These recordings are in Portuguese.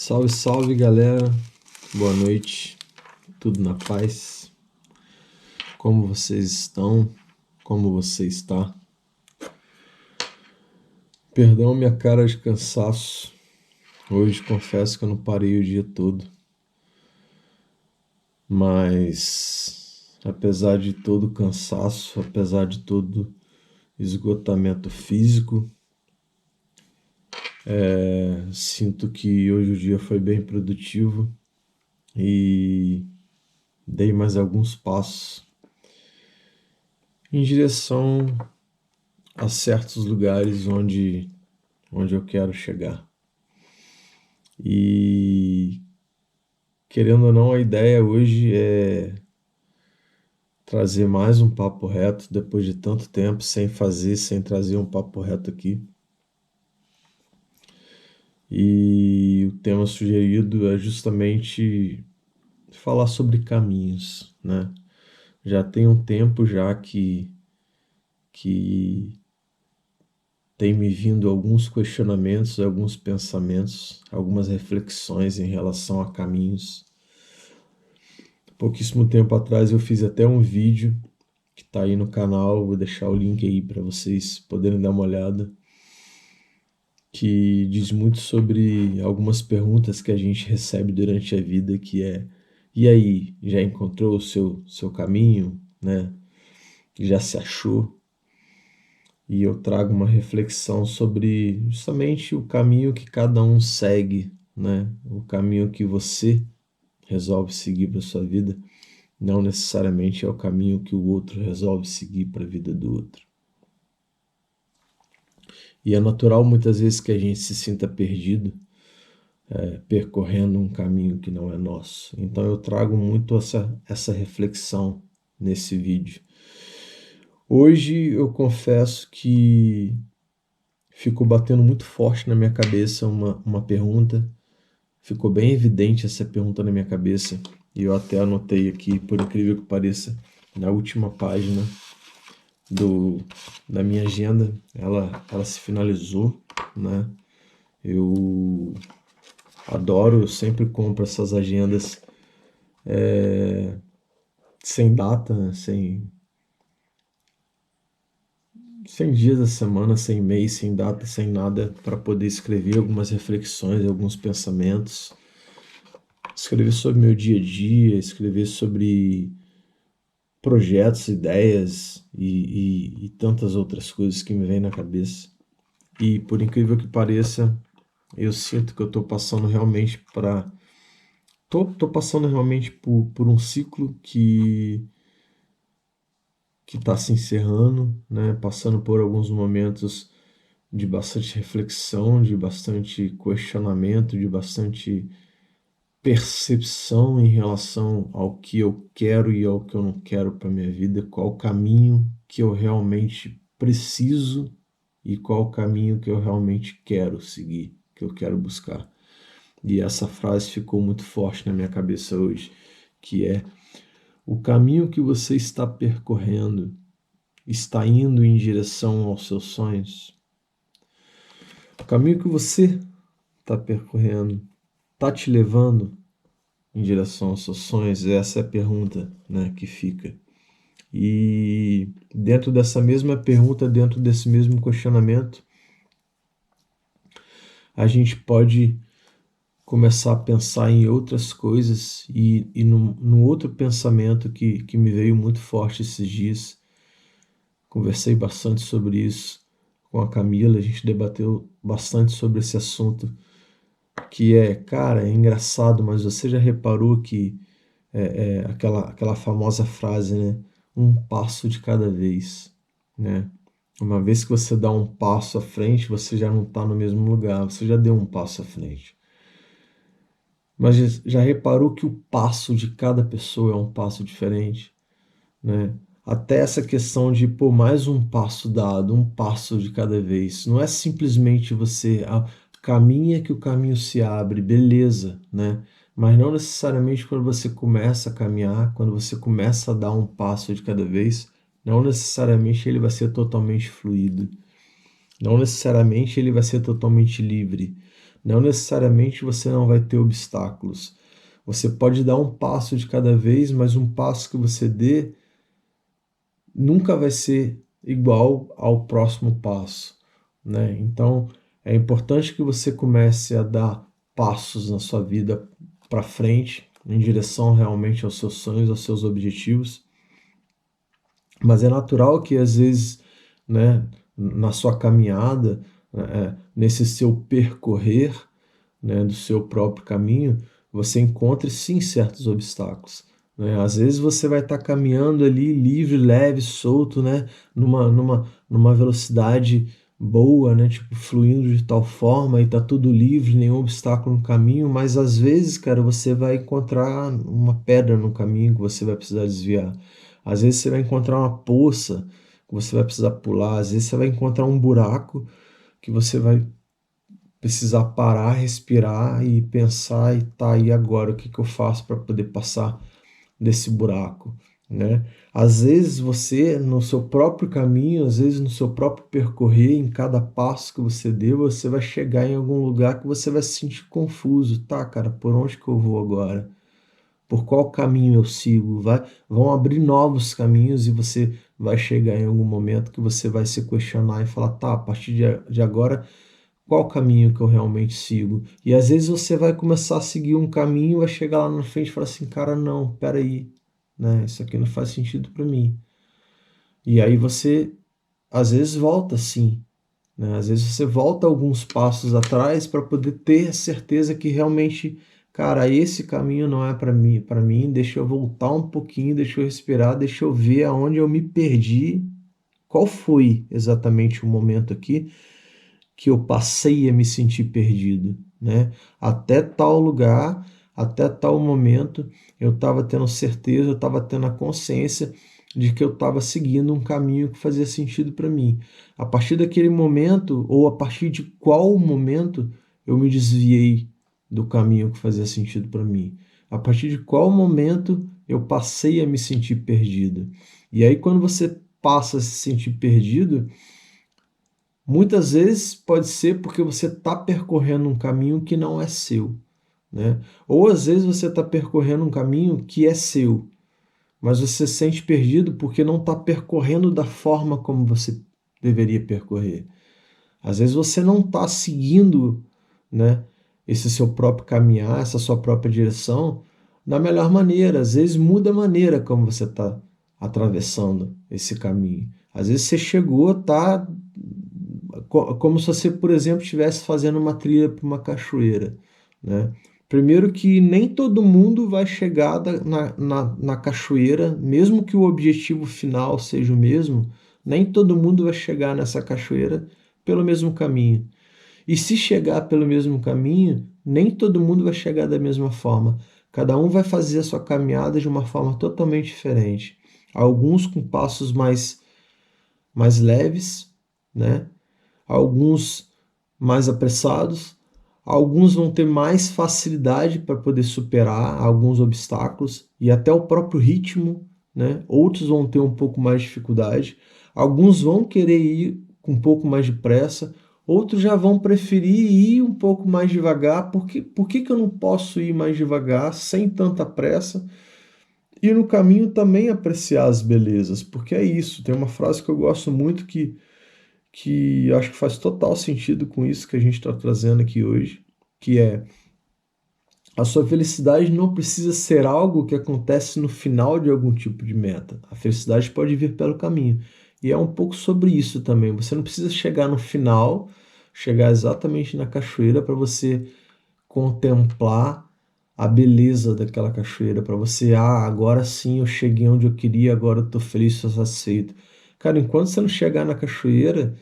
Salve, salve galera, boa noite, tudo na paz? Como vocês estão? Como você está? Perdão minha cara de cansaço, hoje confesso que eu não parei o dia todo, mas apesar de todo o cansaço, apesar de todo esgotamento físico, sinto que hoje o dia foi bem produtivo e dei mais alguns passos em direção a certos lugares onde eu quero chegar. E querendo ou não, a ideia hoje é trazer mais um papo reto depois de tanto tempo sem trazer um papo reto aqui. E o tema sugerido é justamente falar sobre caminhos, né? Já tem um tempo já que tem me vindo alguns questionamentos, alguns pensamentos, algumas reflexões em relação a caminhos. Pouquíssimo tempo atrás eu fiz até um vídeo que está aí no canal, vou deixar o link aí para vocês poderem dar uma olhada, que diz muito sobre algumas perguntas que a gente recebe durante a vida, que é: e aí, já encontrou o seu caminho, né? Já se achou? E eu trago uma reflexão sobre justamente o caminho que cada um segue, né? O caminho que você resolve seguir para sua vida, não necessariamente é o caminho que o outro resolve seguir para a vida do outro. E é natural muitas vezes que a gente se sinta perdido, percorrendo um caminho que não é nosso. Então eu trago muito essa reflexão nesse vídeo. Hoje eu confesso que ficou batendo muito forte na minha cabeça uma pergunta, ficou bem evidente essa pergunta na minha cabeça, e eu até anotei aqui, por incrível que pareça, na última página da minha agenda, ela se finalizou, né? Eu adoro, eu sempre compro essas agendas sem data, né? sem dias da semana, sem mês, sem data, sem nada, para poder escrever algumas reflexões, alguns pensamentos, escrever sobre meu dia a dia, escrever sobre projetos, ideias e tantas outras coisas que me vêm na cabeça. E por incrível que pareça, eu sinto que eu estou passando realmente tô passando realmente por um ciclo que está se encerrando, né? Passando por alguns momentos de bastante reflexão, de bastante questionamento, de bastante percepção em relação ao que eu quero e ao que eu não quero para minha vida, qual o caminho que eu realmente preciso e qual o caminho que eu realmente quero seguir, que eu quero buscar. E essa frase ficou muito forte na minha cabeça hoje, que é: o caminho que você está percorrendo está indo em direção aos seus sonhos? O caminho que você está percorrendo está te levando em direção aos seus sonhos? Essa é a pergunta, né, que fica. E dentro dessa mesma pergunta, dentro desse mesmo questionamento, a gente pode começar a pensar em outras coisas e num outro pensamento que me veio muito forte esses dias. Conversei bastante sobre isso com a Camila, a gente debateu bastante sobre esse assunto, que é, cara, é engraçado, mas você já reparou que aquela famosa frase, né? Um passo de cada vez, né? Uma vez que você dá um passo à frente, você já não está no mesmo lugar, você já deu um passo à frente. Mas já reparou que o passo de cada pessoa é um passo diferente, né? Até essa questão de, pô, mais um passo dado, um passo de cada vez. Não é simplesmente você caminha que o caminho se abre, beleza, né? Mas não necessariamente quando você começa a caminhar, quando você começa a dar um passo de cada vez, não necessariamente ele vai ser totalmente fluido. Não necessariamente ele vai ser totalmente livre. Não necessariamente você não vai ter obstáculos. Você pode dar um passo de cada vez, mas um passo que você dê nunca vai ser igual ao próximo passo, né? Então, é importante que você comece a dar passos na sua vida para frente, em direção realmente aos seus sonhos, aos seus objetivos. Mas é natural que às vezes, né, na sua caminhada, nesse seu percorrer, né, do seu próprio caminho, você encontre sim certos obstáculos, né? Às vezes você vai estar caminhando ali livre, leve, solto, né, numa velocidade boa, né, tipo fluindo de tal forma e tá tudo livre, nenhum obstáculo no caminho, mas às vezes, cara, você vai encontrar uma pedra no caminho que você vai precisar desviar. Às vezes você vai encontrar uma poça que você vai precisar pular, às vezes você vai encontrar um buraco que você vai precisar parar, respirar e pensar e tá, e agora o que que eu faço para poder passar desse buraco, né? Às vezes você no seu próprio caminho, às vezes no seu próprio percorrer, em cada passo que você dê, você vai chegar em algum lugar que você vai se sentir confuso, tá, cara, por onde que eu vou agora? Por qual caminho eu sigo? Vão abrir novos caminhos e você vai chegar em algum momento que você vai se questionar e falar, tá, a partir de agora qual caminho que eu realmente sigo? E às vezes você vai começar a seguir um caminho, vai chegar lá na frente e falar assim, cara, não, peraí, né? Isso aqui não faz sentido para mim. E aí você, às vezes, volta sim, né? Às vezes você volta alguns passos atrás para poder ter certeza que realmente, cara, esse caminho não é para mim, deixa eu voltar um pouquinho, deixa eu respirar, deixa eu ver aonde eu me perdi, qual foi exatamente o momento aqui que eu passei a me sentir perdido, né? Até tal lugar, até tal momento, eu estava tendo certeza, eu estava tendo a consciência de que eu estava seguindo um caminho que fazia sentido para mim. A partir daquele momento, ou a partir de qual momento eu me desviei do caminho que fazia sentido para mim? A partir de qual momento eu passei a me sentir perdido? E aí, quando você passa a se sentir perdido, muitas vezes pode ser porque você está percorrendo um caminho que não é seu, né? Ou às vezes você está percorrendo um caminho que é seu, mas você se sente perdido porque não está percorrendo da forma como você deveria percorrer. Às vezes você não está seguindo, né, esse seu próprio caminhar, essa sua própria direção da melhor maneira. Às vezes muda a maneira como você está atravessando esse caminho. Às vezes você chegou, tá como se você, por exemplo, estivesse fazendo uma trilha para uma cachoeira, né? Primeiro que nem todo mundo vai chegar na cachoeira, mesmo que o objetivo final seja o mesmo, nem todo mundo vai chegar nessa cachoeira pelo mesmo caminho. E se chegar pelo mesmo caminho, nem todo mundo vai chegar da mesma forma. Cada um vai fazer a sua caminhada de uma forma totalmente diferente. Alguns com passos mais leves, né? Alguns mais apressados, alguns vão ter mais facilidade para poder superar alguns obstáculos e até o próprio ritmo, né? Outros vão ter um pouco mais de dificuldade, alguns vão querer ir com um pouco mais de pressa, outros já vão preferir ir um pouco mais devagar. Por que que eu não posso ir mais devagar, sem tanta pressa? E no caminho também apreciar as belezas, porque é isso. Tem uma frase que eu gosto muito que eu acho que faz total sentido com isso que a gente está trazendo aqui hoje, que é: a sua felicidade não precisa ser algo que acontece no final de algum tipo de meta. A felicidade pode vir pelo caminho. E é um pouco sobre isso também. Você não precisa chegar no final, chegar exatamente na cachoeira para você contemplar a beleza daquela cachoeira, para você, agora sim eu cheguei onde eu queria, agora eu estou feliz, estou satisfeito. Cara, enquanto você não chegar na cachoeira,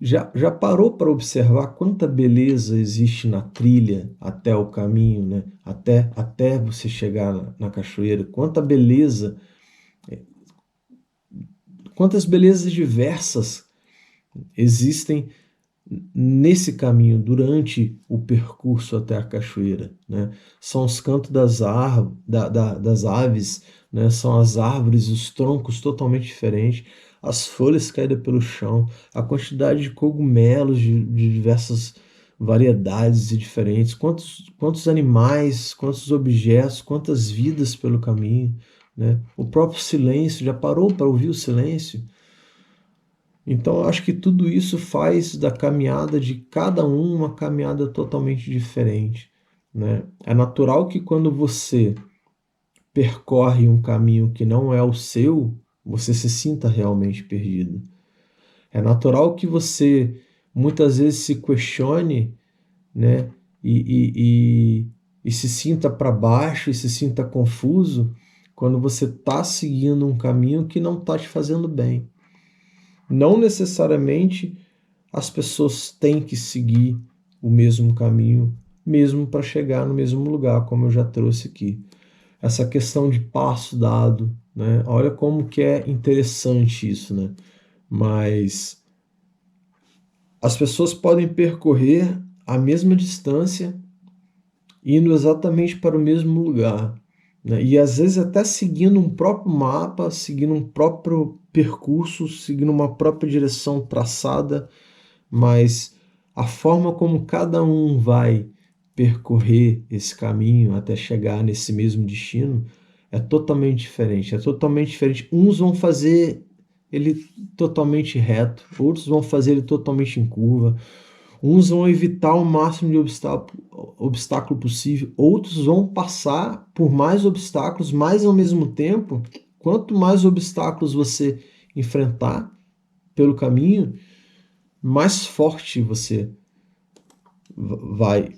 já parou para observar quanta beleza existe na trilha até o caminho, né? Até você chegar na cachoeira? Quanta beleza, quantas belezas diversas existem nesse caminho, durante o percurso até a cachoeira, né? São os cantos das aves, né? São as árvores, os troncos totalmente diferentes, as folhas caídas pelo chão, a quantidade de cogumelos de diversas variedades e diferentes, quantos animais, quantos objetos, quantas vidas pelo caminho, né? O próprio silêncio, já parou para ouvir o silêncio? Então, eu acho que tudo isso faz da caminhada de cada um uma caminhada totalmente diferente, né? É natural que quando você percorre um caminho que não é o seu, você se sinta realmente perdido. É natural que você muitas vezes se questione, né? E se sinta para baixo e se sinta confuso quando você está seguindo um caminho que não está te fazendo bem. Não necessariamente as pessoas têm que seguir o mesmo caminho, mesmo para chegar no mesmo lugar, como eu já trouxe aqui. Essa questão de passo dado, né? Olha como que é interessante isso, né? Mas as pessoas podem percorrer a mesma distância indo exatamente para o mesmo lugar, né? E às vezes até seguindo um próprio mapa, seguindo um próprio percurso, seguindo uma própria direção traçada, mas a forma como cada um vai percorrer esse caminho até chegar nesse mesmo destino é totalmente diferente. É totalmente diferente. Uns vão fazer ele totalmente reto, outros vão fazer ele totalmente em curva. Uns vão evitar o máximo de obstáculo possível, outros vão passar por mais obstáculos, mas ao mesmo tempo, quanto mais obstáculos você enfrentar pelo caminho, mais forte você vai,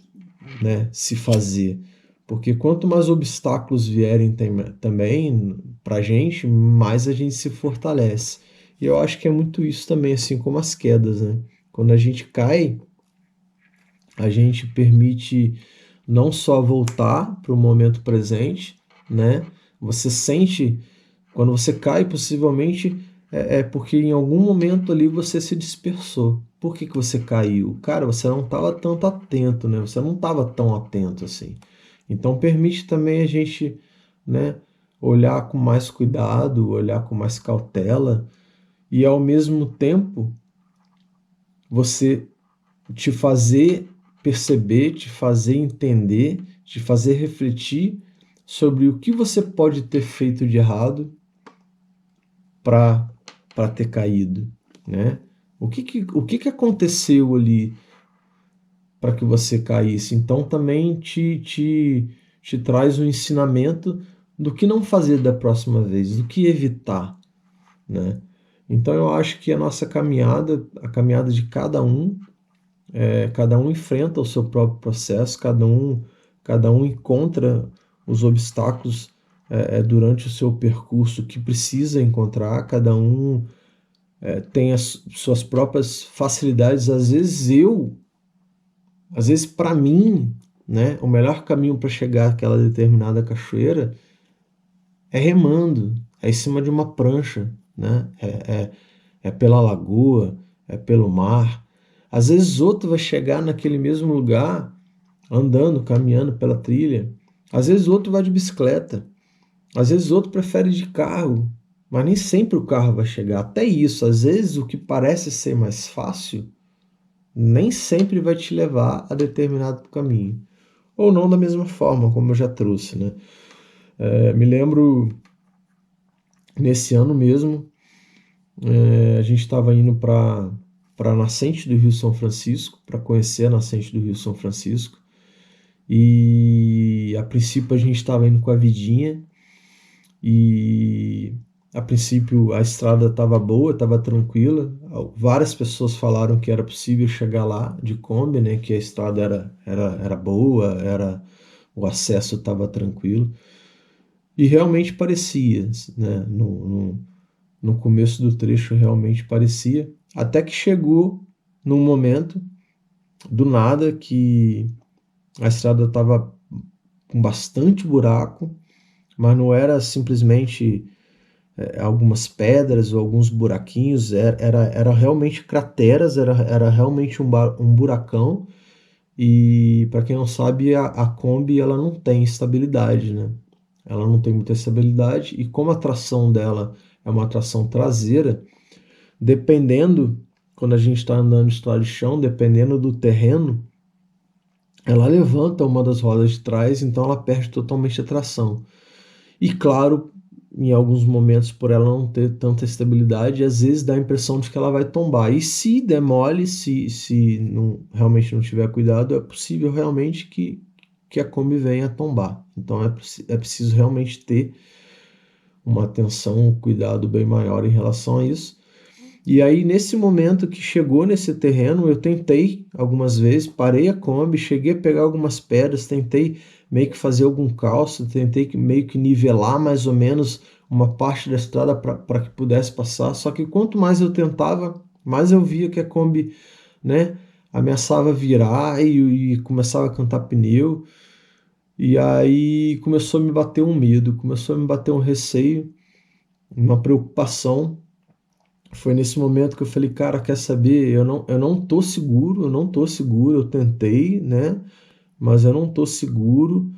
né, se fazer. Porque quanto mais obstáculos vierem também para a gente, mais a gente se fortalece. E eu acho que é muito isso também, assim como as quedas, né? Quando a gente cai, a gente permite não só voltar para o momento presente, né? Você sente, quando você cai, possivelmente é porque em algum momento ali você se dispersou. Por que você caiu? Cara, você não estava tanto atento, né? Você não estava tão atento assim. Então permite também a gente, né, olhar com mais cuidado, olhar com mais cautela e ao mesmo tempo você te fazer perceber, te fazer entender, te fazer refletir sobre o que você pode ter feito de errado para ter caído, né? O que aconteceu ali para que você caísse? Então também te traz um ensinamento do que não fazer da próxima vez, do que evitar, né? Então eu acho que a nossa caminhada, a caminhada de cada um enfrenta o seu próprio processo, cada um encontra os obstáculos durante o seu percurso que precisa encontrar, cada um tem as suas próprias facilidades. Às vezes para mim, né, o melhor caminho para chegar àquela determinada cachoeira é remando, é em cima de uma prancha, né? É pela lagoa, é pelo mar. Às vezes outro vai chegar naquele mesmo lugar andando, caminhando pela trilha. Às vezes outro vai de bicicleta. Às vezes outro prefere de carro. Mas nem sempre o carro vai chegar. Até isso, às vezes o que parece ser mais fácil nem sempre vai te levar a determinado caminho. Ou não da mesma forma, como eu já trouxe, né? Me lembro, nesse ano mesmo, a gente estava indo para a nascente do Rio São Francisco, para conhecer a nascente do Rio São Francisco. E a princípio a gente estava indo com a Vidinha e a princípio a estrada estava boa, estava tranquila. Várias pessoas falaram que era possível chegar lá de Kombi, né? Que a estrada era boa, o acesso estava tranquilo. E realmente parecia, né? No começo do trecho realmente parecia, até que chegou num momento do nada que a estrada estava com bastante buraco, mas não era simplesmente algumas pedras ou alguns buraquinhos, era realmente crateras, era realmente um buracão. E para quem não sabe, a Kombi ela não tem estabilidade, né? Ela não tem muita estabilidade e como a tração dela é uma tração traseira, dependendo, quando a gente está andando em estrada de chão, dependendo do terreno, ela levanta uma das rodas de trás, então ela perde totalmente a tração. E claro, em alguns momentos, por ela não ter tanta estabilidade, às vezes dá a impressão de que ela vai tombar. E se der mole, se não, realmente não tiver cuidado, é possível realmente que a Kombi venha a tombar. Então é preciso realmente ter uma atenção, um cuidado bem maior em relação a isso. E aí, nesse momento que chegou nesse terreno, eu tentei algumas vezes, parei a Kombi, cheguei a pegar algumas pedras, tentei meio que fazer algum calço, tentei meio que nivelar mais ou menos uma parte da estrada para que pudesse passar. Só que quanto mais eu tentava, mais eu via que a Kombi, né, ameaçava virar e começava a cantar pneu. E aí começou a me bater um medo, começou a me bater um receio, uma preocupação. Foi nesse momento que eu falei, cara, quer saber? Eu não tô seguro, eu não tô seguro, eu tentei, né? Mas eu não tô seguro.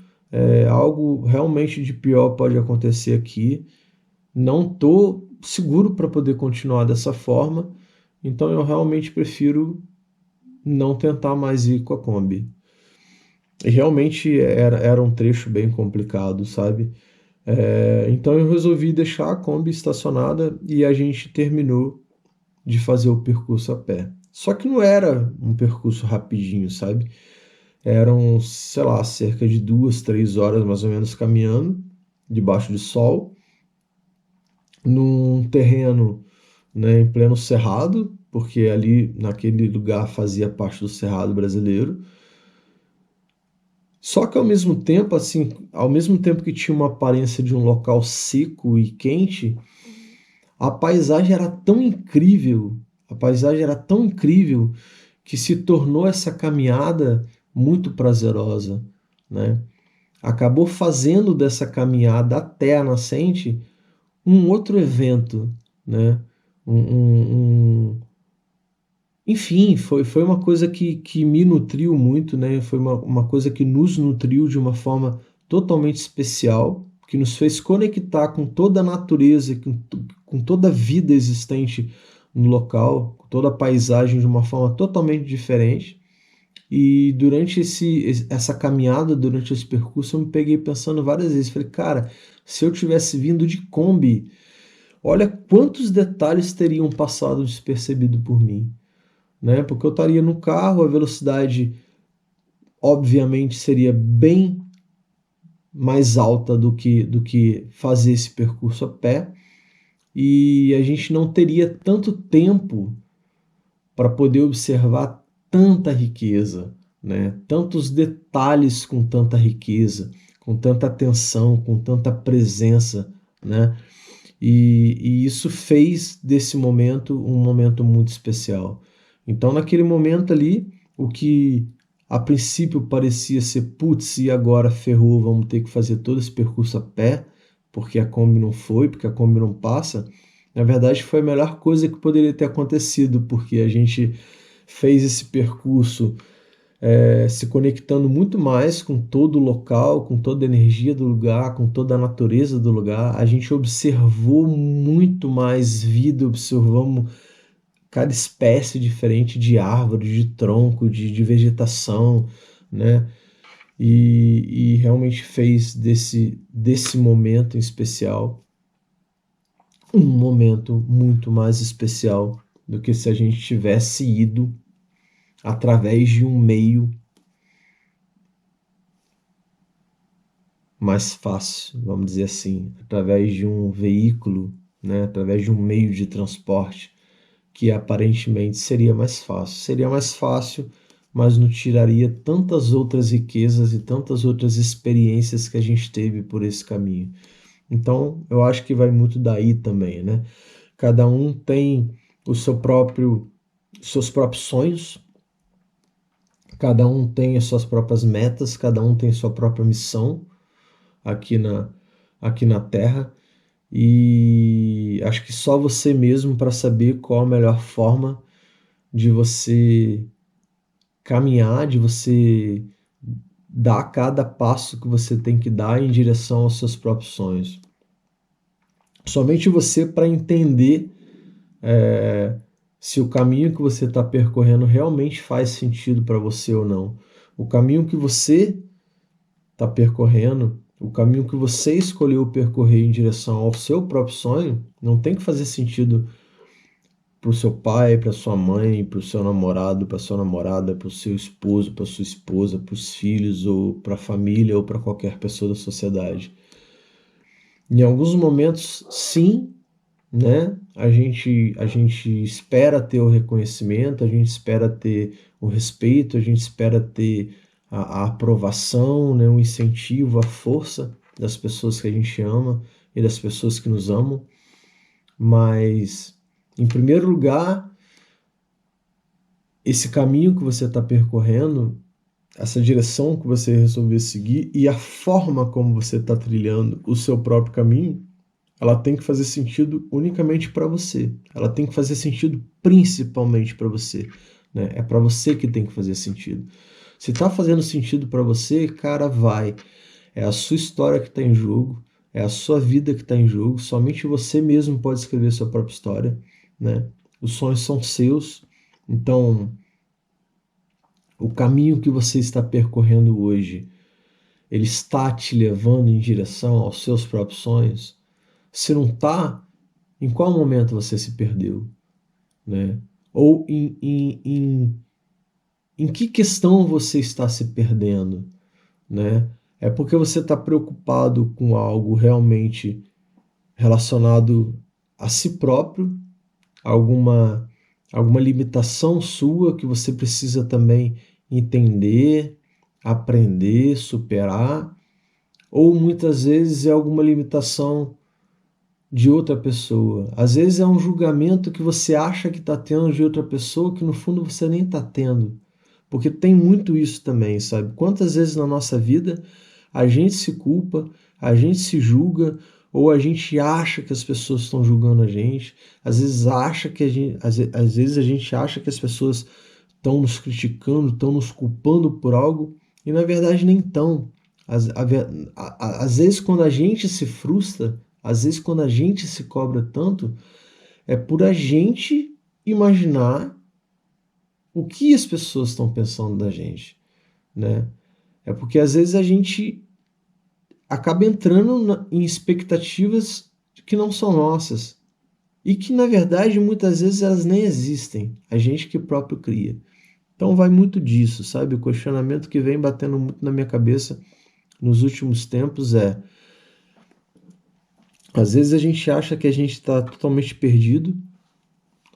Algo realmente de pior pode acontecer aqui. Não tô seguro para poder continuar dessa forma. Então eu realmente prefiro não tentar mais ir com a Kombi. E realmente era um trecho bem complicado, sabe? Então eu resolvi deixar a Kombi estacionada e a gente terminou de fazer o percurso a pé. Só que não era um percurso rapidinho, sabe? Eram, sei lá, cerca de 2, 3 horas mais ou menos caminhando, debaixo de sol, num terreno, né, em pleno cerrado, porque ali naquele lugar fazia parte do Cerrado brasileiro. Só que ao mesmo tempo, assim, ao mesmo tempo que tinha uma aparência de um local seco e quente, a paisagem era tão incrível, a paisagem era tão incrível que se tornou essa caminhada muito prazerosa, né? Acabou fazendo dessa caminhada até a nascente um outro evento, né? Enfim, foi uma coisa que me nutriu muito, né? Foi uma coisa que nos nutriu de uma forma totalmente especial, que nos fez conectar com toda a natureza, com toda a vida existente no local, com toda a paisagem de uma forma totalmente diferente. E durante essa caminhada, durante esse percurso, eu me peguei pensando várias vezes. Falei, cara, se eu tivesse vindo de Kombi, olha quantos detalhes teriam passado despercebido por mim, né? Porque eu estaria no carro, a velocidade obviamente seria bem mais alta do que fazer esse percurso a pé, e a gente não teria tanto tempo para poder observar tanta riqueza, né? Tantos detalhes com tanta riqueza, com tanta atenção, com tanta presença, né? E isso fez desse momento um momento muito especial. Então, naquele momento ali, o que a princípio parecia ser, putz, e agora ferrou, vamos ter que fazer todo esse percurso a pé, porque a Kombi não foi, porque a Kombi não passa, na verdade foi a melhor coisa que poderia ter acontecido, porque a gente fez esse percurso se conectando muito mais com todo o local, com toda a energia do lugar, com toda a natureza do lugar. A gente observou muito mais vida, observamos cada espécie diferente de árvore, de tronco, de vegetação, né? E realmente fez desse momento em especial um momento muito mais especial do que se a gente tivesse ido através de um meio mais fácil, vamos dizer assim, através de um veículo, né, através de um meio de transporte que aparentemente seria mais fácil. Seria mais fácil, mas não tiraria tantas outras riquezas e tantas outras experiências que a gente teve por esse caminho. Então, eu acho que vai muito daí também, né? Cada um tem o seus próprios sonhos, cada um tem as suas próprias metas, cada um tem a sua própria missão aqui na Terra, e acho que só você mesmo para saber qual a melhor forma de você caminhar, de você dar cada passo que você tem que dar em direção aos seus próprios sonhos. Somente você para entender se o caminho que você está percorrendo realmente faz sentido para você ou não. O caminho que você está percorrendo, o caminho que você escolheu percorrer em direção ao seu próprio sonho, não tem que fazer sentido para o seu pai, para sua mãe, para o seu namorado, para sua namorada, para o seu esposo, para sua esposa, para os filhos, ou para a família, ou para qualquer pessoa da sociedade. Em alguns momentos, sim, né? A gente espera ter o reconhecimento, a gente espera ter o respeito, a gente espera ter a aprovação, né? O incentivo, a força das pessoas que a gente ama e das pessoas que nos amam. Mas, em primeiro lugar, esse caminho que você está percorrendo, essa direção que você resolveu seguir e a forma como você está trilhando o seu próprio caminho, ela tem que fazer sentido unicamente para você. Ela tem que fazer sentido principalmente para você, né? É para você que tem que fazer sentido. Se está fazendo sentido para você, cara, vai. É a sua história que está em jogo, é a sua vida que está em jogo. Somente você mesmo pode escrever sua própria história, né? Os sonhos são seus. Então, o caminho que você está percorrendo hoje, ele está te levando em direção aos seus próprios sonhos? Se não está, em qual momento você se perdeu, né? Ou em que questão você está se perdendo, né? É porque você está preocupado com algo realmente relacionado a si próprio, alguma, alguma limitação sua que você precisa também entender, aprender, superar, ou muitas vezes é alguma limitação de outra pessoa. Às vezes é um julgamento que você acha que está tendo de outra pessoa que no fundo você nem está tendo. Porque tem muito isso também, sabe? Quantas vezes na nossa vida a gente se culpa, a gente se julga, ou a gente acha que as pessoas estão julgando a gente, às vezes acha que a gente, às vezes a gente acha que as pessoas estão nos criticando, estão nos culpando por algo, e na verdade nem estão. Às vezes quando a gente se frustra, às vezes quando a gente se cobra tanto, é por a gente imaginar o que as pessoas estão pensando da gente, né? É porque às vezes a gente acaba entrando em expectativas que não são nossas e que na verdade muitas vezes elas nem existem, a gente que próprio cria. Então vai muito disso, sabe? O questionamento que vem batendo muito na minha cabeça nos últimos tempos é: às vezes a gente acha que a gente está totalmente perdido,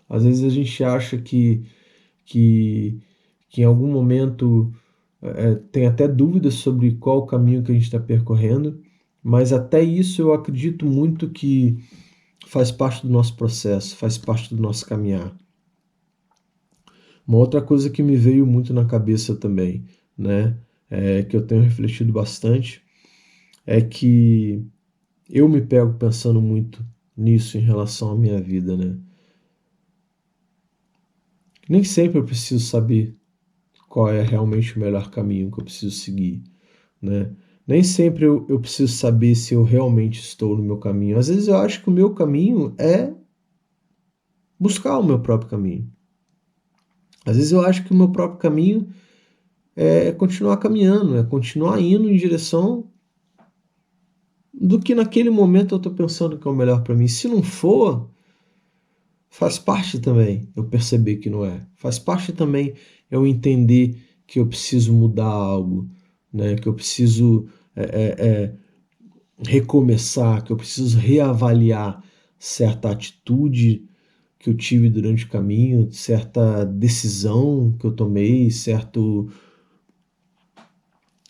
às vezes a gente acha que, que em algum momento tem até dúvidas sobre qual o caminho que a gente está percorrendo, mas até isso eu acredito muito que faz parte do nosso processo, faz parte do nosso caminhar. Uma outra coisa que me veio muito na cabeça também, né, que eu tenho refletido bastante, é que eu me pego pensando muito nisso em relação à minha vida, né? Nem sempre eu preciso saber qual é realmente o melhor caminho que eu preciso seguir, né? Nem sempre eu preciso saber se eu realmente estou no meu caminho. Às vezes eu acho que o meu caminho é buscar o meu próprio caminho. Às vezes eu acho que o meu próprio caminho é continuar caminhando, é continuar indo em direção do que naquele momento eu estou pensando que é o melhor para mim. Se não for, faz parte também eu perceber que não é. Faz parte também eu entender que eu preciso mudar algo, né? Que eu preciso recomeçar, que eu preciso reavaliar certa atitude que eu tive durante o caminho, certa decisão que eu tomei, certo.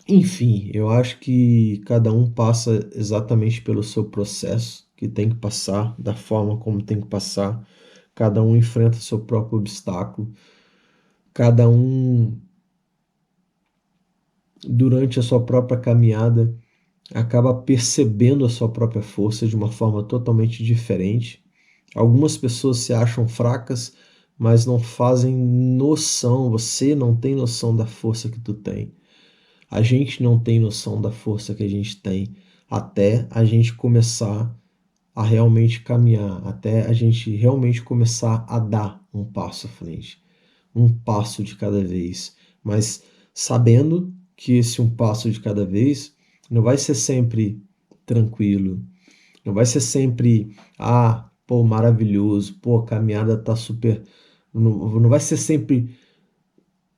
Enfim, eu acho que cada um passa exatamente pelo seu processo que tem que passar, da forma como tem que passar. Cada um enfrenta seu próprio obstáculo. Cada um, durante a sua própria caminhada, acaba percebendo a sua própria força de uma forma totalmente diferente. Algumas pessoas se acham fracas, mas não fazem noção, você não tem noção da força que tu tem. A gente não tem noção da força que a gente tem até a gente começar a realmente caminhar, até a gente realmente começar a dar um passo à frente, um passo de cada vez. Mas sabendo que esse um passo de cada vez não vai ser sempre tranquilo, não vai ser sempre, pô, maravilhoso, pô, a caminhada tá super. Não vai ser sempre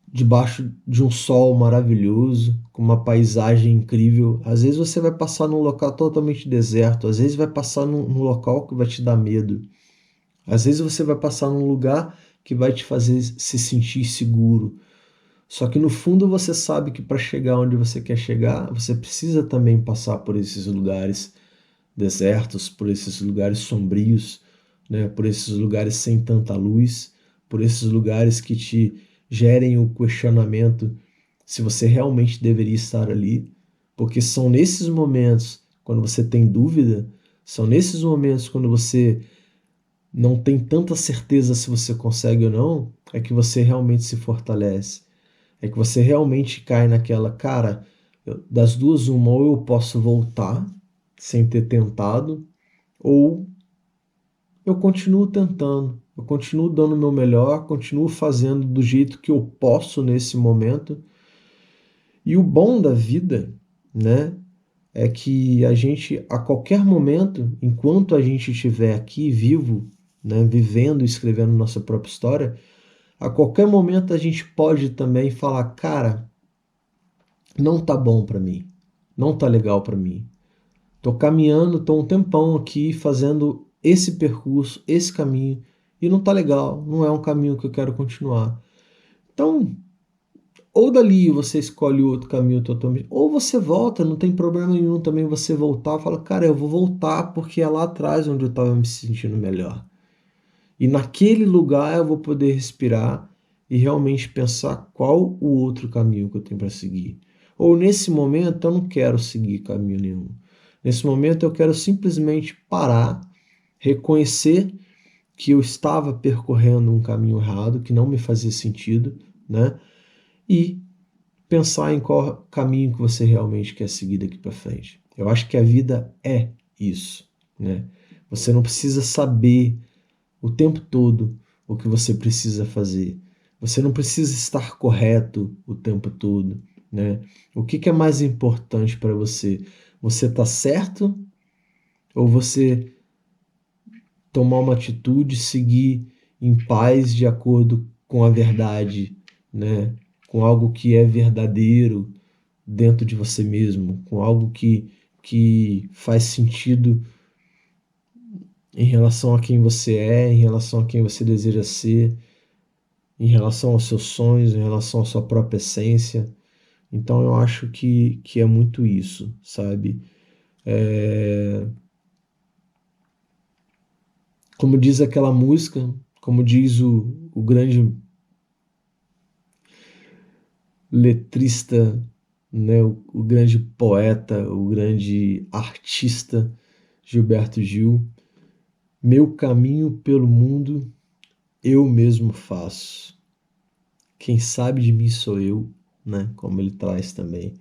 debaixo de um sol maravilhoso, com uma paisagem incrível. Às vezes você vai passar num local totalmente deserto, às vezes vai passar num local que vai te dar medo. Às vezes você vai passar num lugar que vai te fazer se sentir seguro. Só que no fundo você sabe que para chegar onde você quer chegar, você precisa também passar por esses lugares desertos, por esses lugares sombrios, né? Por esses lugares sem tanta luz, por esses lugares que te gerem o questionamento se você realmente deveria estar ali, porque são nesses momentos, quando você tem dúvida, são nesses momentos quando você não tem tanta certeza se você consegue ou não, é que você realmente se fortalece. É que você realmente cai naquela, cara, das duas uma, ou eu posso voltar sem ter tentado, ou eu continuo tentando, eu continuo dando o meu melhor, continuo fazendo do jeito que eu posso nesse momento. E o bom da vida, né, é que a gente, a qualquer momento, enquanto a gente estiver aqui vivo, né, vivendo e escrevendo nossa própria história, a qualquer momento a gente pode também falar, cara, não tá bom para mim, não tá legal para mim. Tô caminhando, tô um tempão aqui fazendo esse percurso, esse caminho, e não tá legal, não é um caminho que eu quero continuar. Então, ou dali você escolhe outro caminho totalmente, ou você volta, não tem problema nenhum também você voltar, fala, cara, eu vou voltar porque é lá atrás onde eu estava me sentindo melhor. E naquele lugar eu vou poder respirar e realmente pensar qual o outro caminho que eu tenho para seguir. Ou nesse momento eu não quero seguir caminho nenhum. Nesse momento eu quero simplesmente parar, reconhecer que eu estava percorrendo um caminho errado, que não me fazia sentido, né? E pensar em qual caminho que você realmente quer seguir daqui para frente. Eu acho que a vida é isso, né? Você não precisa saber o tempo todo o que você precisa fazer. Você não precisa estar correto o tempo todo, né? O que que é mais importante para você? Você tá certo ou você tomar uma atitude, seguir em paz de acordo com a verdade, né? Com algo que é verdadeiro dentro de você mesmo, com algo que faz sentido em relação a quem você é, em relação a quem você deseja ser, em relação aos seus sonhos, em relação à sua própria essência. Então eu acho que é muito isso, sabe? Como diz aquela música, como diz o grande letrista, né, o grande poeta, o grande artista Gilberto Gil, meu caminho pelo mundo eu mesmo faço. Quem sabe de mim sou eu, né? Como ele traz também.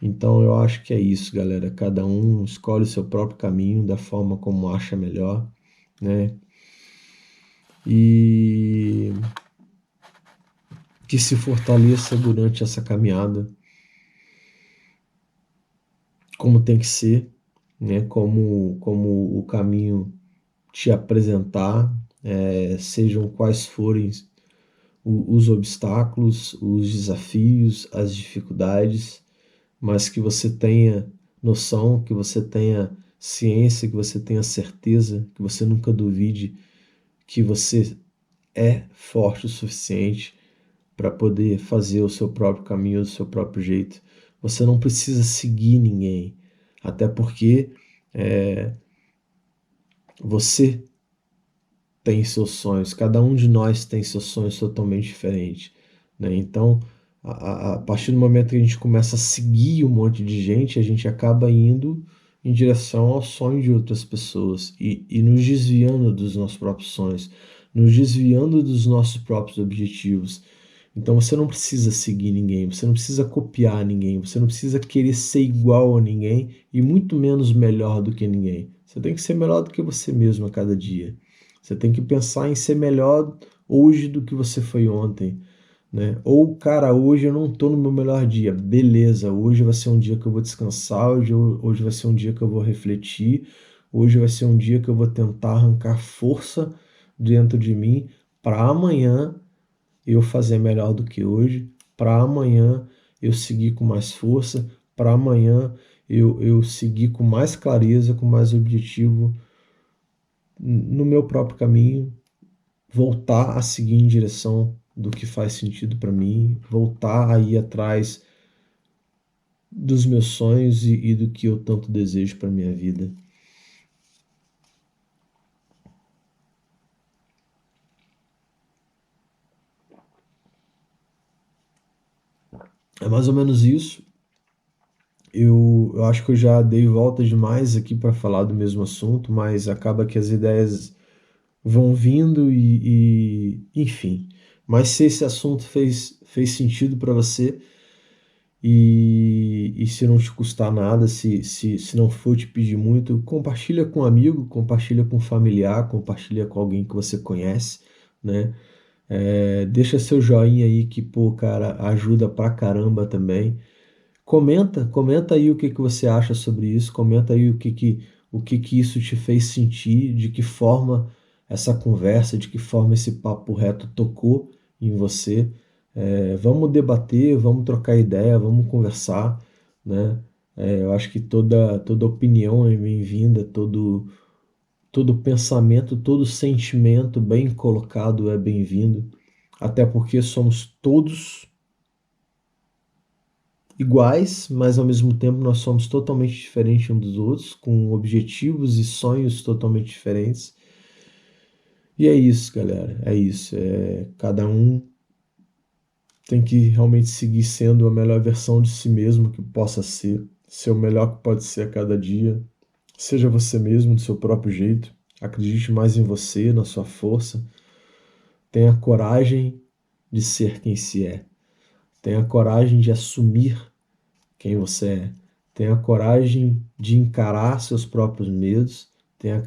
Então eu acho que é isso, galera. Cada um escolhe o seu próprio caminho da forma como acha melhor, né? E que se fortaleça durante essa caminhada, como tem que ser, né? Como o caminho te apresentar, sejam quais forem os obstáculos, os desafios, as dificuldades, mas que você tenha noção, que você tenha ciência, que você tenha certeza, que você nunca duvide que você é forte o suficiente para poder fazer o seu próprio caminho, do seu próprio jeito. Você não precisa seguir ninguém, até porque você tem seus sonhos, cada um de nós tem seus sonhos totalmente diferentes, né? Então, a partir do momento que a gente começa a seguir um monte de gente, a gente acaba indo em direção ao sonho de outras pessoas e nos desviando dos nossos próprios sonhos, nos desviando dos nossos próprios objetivos. Então você não precisa seguir ninguém, você não precisa copiar ninguém, você não precisa querer ser igual a ninguém e muito menos melhor do que ninguém. Você tem que ser melhor do que você mesmo a cada dia. Você tem que pensar em ser melhor hoje do que você foi ontem. né? Ou, cara, hoje eu não tô no meu melhor dia. Beleza, hoje vai ser um dia que eu vou descansar, hoje vai ser um dia que eu vou refletir, hoje vai ser um dia que eu vou tentar arrancar força dentro de mim para amanhã eu fazer melhor do que hoje, para amanhã eu seguir com mais força, para amanhã eu seguir com mais clareza, com mais objetivo no meu próprio caminho, voltar a seguir em direção do que faz sentido para mim, voltar a ir atrás dos meus sonhos e do que eu tanto desejo para minha vida. É mais ou menos isso. Eu acho que eu já dei volta demais aqui para falar do mesmo assunto, mas acaba que as ideias vão vindo enfim. Mas se esse assunto fez sentido para você e se não te custar nada, se não for te pedir muito, compartilha com um amigo, compartilha com um familiar, compartilha com alguém que você conhece, né? Deixa seu joinha aí que, pô, cara, ajuda pra caramba também. Comenta aí o que que você acha sobre isso, comenta aí o que que isso te fez sentir, de que forma essa conversa, de que forma esse papo reto tocou em você. Vamos debater, vamos trocar ideia, vamos conversar, né? Eu acho que toda opinião é bem-vinda, todo pensamento, todo sentimento bem colocado é bem-vindo, até porque somos todos iguais, mas ao mesmo tempo nós somos totalmente diferentes uns dos outros, com objetivos e sonhos totalmente diferentes. E é isso, galera. É isso. Cada um tem que realmente seguir sendo a melhor versão de si mesmo que possa ser o melhor que pode ser a cada dia. Seja você mesmo, do seu próprio jeito. Acredite mais em você, na sua força. Tenha coragem de ser quem se é. Tenha coragem de assumir quem você é. Tenha coragem de encarar seus próprios medos, tenha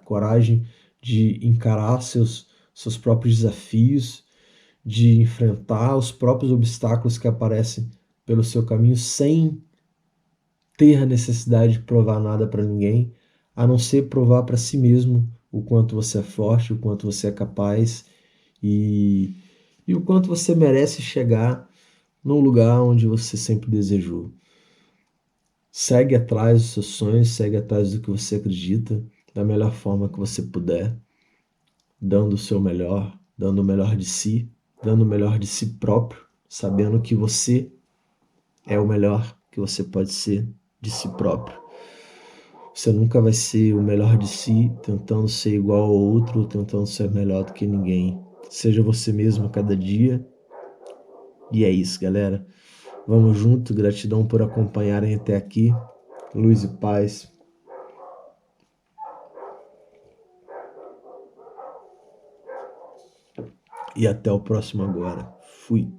coragem de encarar seus próprios desafios, de enfrentar os próprios obstáculos que aparecem pelo seu caminho sem ter a necessidade de provar nada para ninguém, a não ser provar para si mesmo o quanto você é forte, o quanto você é capaz e, e o quanto você merece chegar no lugar onde você sempre desejou. Segue atrás dos seus sonhos, segue atrás do que você acredita, da melhor forma que você puder, dando o seu melhor, dando o melhor de si, dando o melhor de si próprio, sabendo que você é o melhor que você pode ser de si próprio. Você nunca vai ser o melhor de si tentando ser igual ao outro, tentando ser melhor do que ninguém. Seja você mesmo a cada dia. E é isso, galera. Vamos junto. Gratidão por acompanharem até aqui. Luz e paz. E até o próximo agora. Fui.